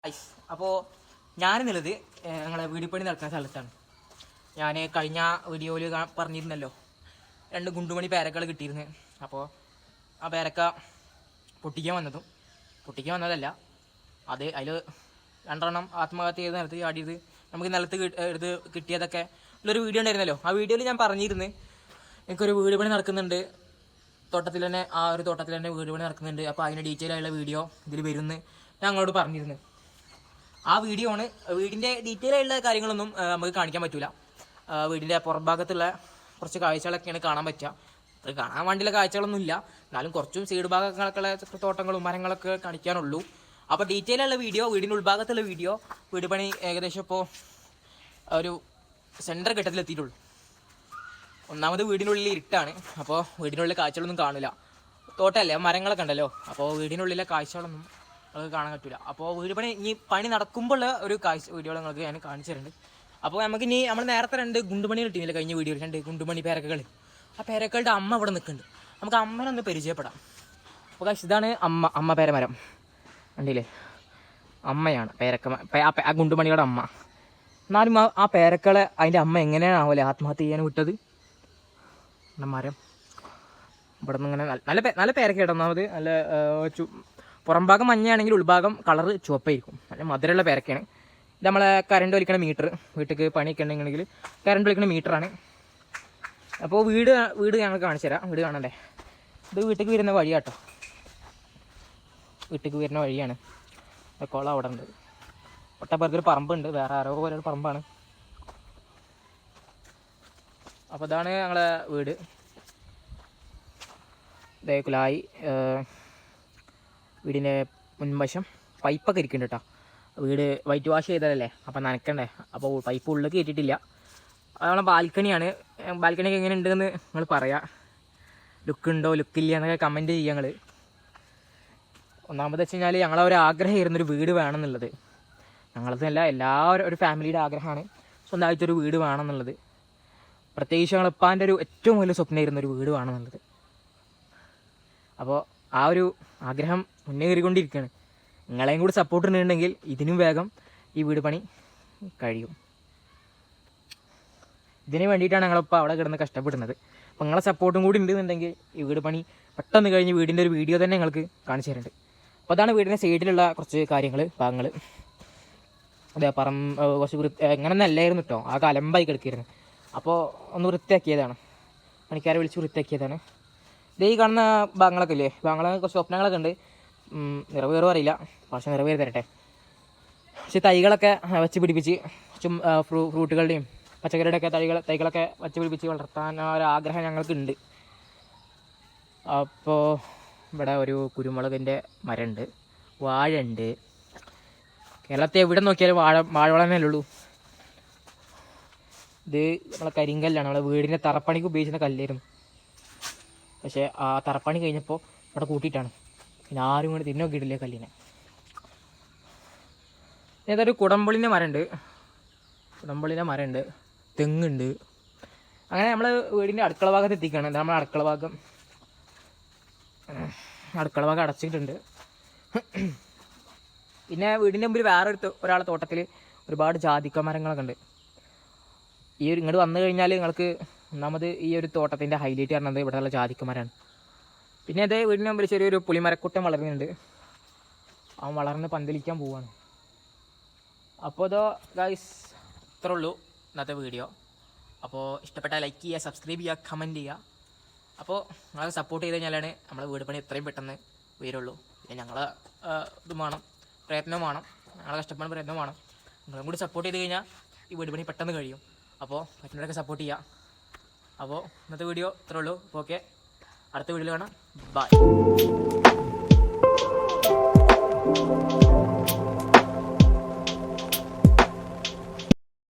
അപ്പോൾ ഞാനെന്നുള്ളത് ഞങ്ങളെ വീടിപ്പണി നടക്കുന്ന സ്ഥലത്താണ്. ഞാൻ കഴിഞ്ഞ വീഡിയോയിൽ പറഞ്ഞിരുന്നല്ലോ 2 ഗുണ്ടുമണി പേരക്കൾ കിട്ടിയിരുന്നു. അപ്പോൾ ആ പേരക്ക പൊട്ടിക്കാൻ വന്നതല്ല, അത് അതിൽ 2 ആത്മഹത്യ ചെയ്ത് നിലത്ത് ചാടിയത് നമുക്ക് നിലത്ത് എടുത്ത് കിട്ടിയതൊക്കെ ഉള്ളൊരു വീഡിയോ ഉണ്ടായിരുന്നല്ലോ. ആ വീഡിയോയിൽ ഞാൻ പറഞ്ഞിരുന്നു എനിക്കൊരു വീട് പണി നടക്കുന്നുണ്ട്, തോട്ടത്തിൽ തന്നെ വീട് പണി നടക്കുന്നുണ്ട്. അപ്പോൾ അതിൻ്റെ ഡീറ്റെയിൽ ആയുള്ള വീഡിയോ ഇതിൽ വരുമെന്ന് ഞങ്ങളോട് പറഞ്ഞിരുന്നു. ആ വീഡിയോ ആണ്. വീടിൻ്റെ ഡീറ്റെയിൽ ആയിട്ടുള്ള കാര്യങ്ങളൊന്നും നമുക്ക് കാണിക്കാൻ പറ്റില്ല. വീടിൻ്റെ പുറംഭാഗത്തുള്ള കുറച്ച് കാഴ്ചകളൊക്കെയാണ് കാണാൻ പറ്റുക. അത് കാണാൻ വേണ്ടിയുള്ള കാഴ്ചകളൊന്നും ഇല്ല, എന്നാലും കുറച്ചും സൈഡ് ഭാഗങ്ങളൊക്കെയുള്ള തോട്ടങ്ങളും മരങ്ങളൊക്കെ കാണിക്കാനുള്ളൂ. അപ്പോൾ ഡീറ്റെയിൽ ഉള്ള വീഡിയോ, വീടിൻ്റെ ഉൾഭാഗത്തുള്ള വീഡിയോ, വീട് പണി ഏകദേശം ഇപ്പോൾ ഒരു സെൻറ്റർ ഘട്ടത്തിലെത്തിയിട്ടുള്ളൂ. ഒന്നാമത് വീടിനുള്ളിൽ ഇരുട്ടാണ്, അപ്പോൾ വീടിനുള്ളിലെ കാഴ്ചകളൊന്നും കാണില്ല. തോട്ടമല്ലേ, മരങ്ങളൊക്കെ ഉണ്ടല്ലോ, അപ്പോൾ വീടിനുള്ളിലെ കാഴ്ചകളൊന്നും നമുക്ക് കാണാൻ പറ്റില്ല. അപ്പോൾ വീട് പണി ഇനി പണി നടക്കുമ്പോൾ ഒരു കാഴ്ച വീഡിയോ നിങ്ങൾക്ക് ഞാൻ കാണിച്ചു തരുന്നുണ്ട്. അപ്പോൾ നമുക്ക് ഇനി നമ്മൾ നേരത്തെ 2 ഗുണ്ടുമണി കിട്ടിയില്ല കഴിഞ്ഞ വീഡിയോയിൽ, 2 ഗുണ്ടുമണി പേരക്കകൾ. ആ പേരക്കളുടെ അമ്മ ഇവിടെ നിൽക്കുന്നുണ്ട്, നമുക്ക് അമ്മനൊന്ന് പരിചയപ്പെടാം. അപ്പോൾ ഇതാണ് അമ്മ പേരമരം കണ്ടില്ലേ, അമ്മയാണ് ആ ഗുണ്ടുമണിയുടെ അമ്മ. എന്നാലും ആ പേരക്കളെ അതിൻ്റെ അമ്മ എങ്ങനെയാണാവല്ലേ ആത്മഹത്യ ചെയ്യാൻ വിട്ടത്? മരം ഇവിടെ നിന്ന് ഇങ്ങനെ നല്ല പേരക്ക ഇടുന്നത്, നല്ല പുറംഭാഗം മഞ്ഞയാണെങ്കിൽ ഉൾഭാഗം കളറ് ചുവപ്പായിരിക്കും. നല്ല മധുരമുള്ള പേരക്കയാണ്. ഇത് നമ്മളെ കറണ്ട് വലിക്കണ മീറ്റർ, വീട്ടിലേക്ക് പണിയൊക്കെ ഉണ്ടെങ്കിൽ കറണ്ട് വലിക്കണ മീറ്ററാണ്. അപ്പോൾ വീട് ഞങ്ങൾ കാണിച്ചു തരാം. വീട് കാണണ്ടേ, ഇത് വീട്ടിലേക്ക് വരുന്ന വഴിയാട്ടോ, വീട്ടിലേക്ക് വരുന്ന വഴിയാണ്. കുളം അവിടെ ഉണ്ട്, ഒട്ടപ്പുറത്തൊരു പറമ്പുണ്ട്, വേറെ ആരോ പോലെ ഒരു പറമ്പാണ്. അപ്പോൾ ഇതാണ് ഞങ്ങളെ വീട്. കുലായി വീടിൻ്റെ മുൻവശം പൈപ്പൊക്കെ ഇരിക്കുന്നുണ്ട് കേട്ടോ. വീട് വൈറ്റ് വാഷ് ചെയ്തതല്ലേ, അപ്പം നനക്കണ്ടേ, അപ്പോൾ പൈപ്പ് ഉള്ളിൽ കയറ്റിയിട്ടില്ല. അത് നമ്മളെ ബാൽക്കണിയാണ്. ബാൽക്കണിയൊക്കെ എങ്ങനെ ഉണ്ടെന്ന് നിങ്ങൾ പറയാം, ലുക്കുണ്ടോ ലുക്കില്ല എന്നൊക്കെ കമൻറ്റ് ചെയ്യുക ഞങ്ങൾ. ഒന്നാമത് വെച്ച് കഴിഞ്ഞാൽ ഞങ്ങളൊരു ആഗ്രഹമായിരുന്നൊരു വീട് വേണമെന്നുള്ളത്. ഞങ്ങളതല്ല, എല്ലാവരും ഒരു ഫാമിലിയുടെ ആഗ്രഹമാണ് സ്വന്തമായിട്ടൊരു വീട് വേണമെന്നുള്ളത്. പ്രത്യേകിച്ച് ഞങ്ങളിപ്പാൻ്റെ ഒരു ഏറ്റവും വലിയ സ്വപ്നമായിരുന്നു ഒരു വീട് വേണമെന്നുള്ളത്. അപ്പോൾ ആ ഒരു ആഗ്രഹം മുന്നേ കയറിക്കൊണ്ടിരിക്കുകയാണ്. നിങ്ങളെയും കൂടി സപ്പോർട്ട് ഉണ്ടെങ്കിൽ ഇതിനും വേഗം ഈ വീട് പണി കഴിയും. ഇതിന് വേണ്ടിയിട്ടാണ് ഞങ്ങളിപ്പോൾ അവിടെ കിടന്ന് കഷ്ടപ്പെടുന്നത്. അപ്പോൾ നിങ്ങളെ സപ്പോർട്ടും കൂടി ഉണ്ടെന്നുണ്ടെങ്കിൽ ഈ വീട് പണി പെട്ടെന്ന് കഴിഞ്ഞ് വീടിൻ്റെ ഒരു വീഡിയോ തന്നെ നിങ്ങൾക്ക് കാണിച്ചു തരുന്നുണ്ട്. അപ്പോൾ അതാണ് വീടിൻ്റെ സൈഡിലുള്ള കുറച്ച് ഭാഗങ്ങൾ. അതെ, കുറച്ച് ഇങ്ങനെ നല്ലായിരുന്നു കേട്ടോ, ആ കലമ്പായി കിടക്കിയിരുന്നു. അപ്പോൾ ഒന്ന് വൃത്തിയാക്കിയതാണ്, പണിക്കാരെ വിളിച്ച് വൃത്തിയാക്കിയതാണ്. ഈ കാണുന്ന ഭാഗങ്ങളൊക്കെ ഇല്ലേ, കുറച്ച് സ്വപ്നങ്ങളൊക്കെ ഉണ്ട്, നിറവേറും അറിയില്ല, പക്ഷെ നിറവേറി തരട്ടെ. പക്ഷെ തൈകളൊക്കെ വെച്ച് പിടിപ്പിച്ച് ഫ്രൂട്ടുകളുടെയും പച്ചക്കറിയുടെയൊക്കെ തൈകളൊക്കെ വെച്ച് പിടിപ്പിച്ച് വളർത്താൻ ഒരാഗ്രഹം ഞങ്ങൾക്കുണ്ട്. അപ്പോൾ ഇവിടെ ഒരു കുരുമുളകിൻ്റെ മരമുണ്ട്, വാഴയുണ്ട്. കേരളത്തെ എവിടെ നോക്കിയാലും വാഴവളം തന്നെ ഉള്ളൂ. ഇത് നമ്മളെ കരിങ്കല്ലാണ്, നമ്മളെ വീടിൻ്റെ തറപ്പണിക്ക് ഉപയോഗിക്കുന്ന കല്ലായിരുന്നു. പക്ഷേ ആ തറപ്പണി കഴിഞ്ഞപ്പോൾ ഇവിടെ കൂട്ടിയിട്ടാണ്, പിന്നെ ആരും കൂടി തിന്നോക്കിയിട്ടില്ലേ കല്ലിനെ. ഏതൊരു കുടംപുളിൻ്റെ മരമുണ്ട്, തെങ്ങുണ്ട്. അങ്ങനെ നമ്മൾ വീടിൻ്റെ അടുക്കള ഭാഗത്ത് എത്തിക്കുകയാണ്. നമ്മൾ അടുക്കള ഭാഗം അടച്ചിട്ടുണ്ട്. പിന്നെ വീടിൻ്റെ മുമ്പിൽ ഒരാളെ തോട്ടത്തിൽ ഒരുപാട് ജാതിക്ക മരങ്ങളൊക്കെ ഉണ്ട്. ഇങ്ങോട്ട് വന്നു കഴിഞ്ഞാൽ നിങ്ങൾക്ക് ഒന്നാമത് ഈ ഒരു തോട്ടത്തിൻ്റെ ഹൈലൈറ്റ് പറഞ്ഞത് ഇവിടെയുള്ള ജാതിക്കമരമാണ്. പിന്നെ അതേ വീടിന് മുമ്പിൽ ചെറിയൊരു പുളിമരക്കുട്ടം വളരുന്നുണ്ട്, അവൻ വളർന്ന് പന്തലിക്കാൻ പോവുകയാണ്. അപ്പോൾ ഇതോ ഗൈസ്, ഇത്രേ ഉള്ളൂ ഇന്നത്തെ വീഡിയോ. അപ്പോൾ ഇഷ്ടപ്പെട്ടാൽ ലൈക്ക് ചെയ്യുക, സബ്സ്ക്രൈബ് ചെയ്യുക, കമൻറ്റ് ചെയ്യുക. അപ്പോൾ നിങ്ങൾ സപ്പോർട്ട് ചെയ്ത് കഴിഞ്ഞാലാണ് നമ്മളെ വീട് പണി എത്രയും പെട്ടെന്ന് വരുള്ളൂ. പിന്നെ ഞങ്ങളെ ഇതും വേണം, പ്രയത്നവും വേണം, ഞങ്ങളെ കഷ്ടപ്പാടും പ്രയത്നവും വേണം. നിങ്ങളും കൂടി സപ്പോർട്ട് ചെയ്ത് കഴിഞ്ഞാൽ ഈ വീട് പണി പെട്ടെന്ന് കഴിയും. അപ്പോൾ പറ്റുന്നവരൊക്കെ സപ്പോർട്ട് ചെയ്യുക. അപ്പോൾ ഇന്നത്തെ വീഡിയോ ഇത്രേ ഉള്ളൂ. അപ്പോൾ ഓക്കെ, അടുത്ത വീഡിയോയിൽ കാണാം. ബൈ.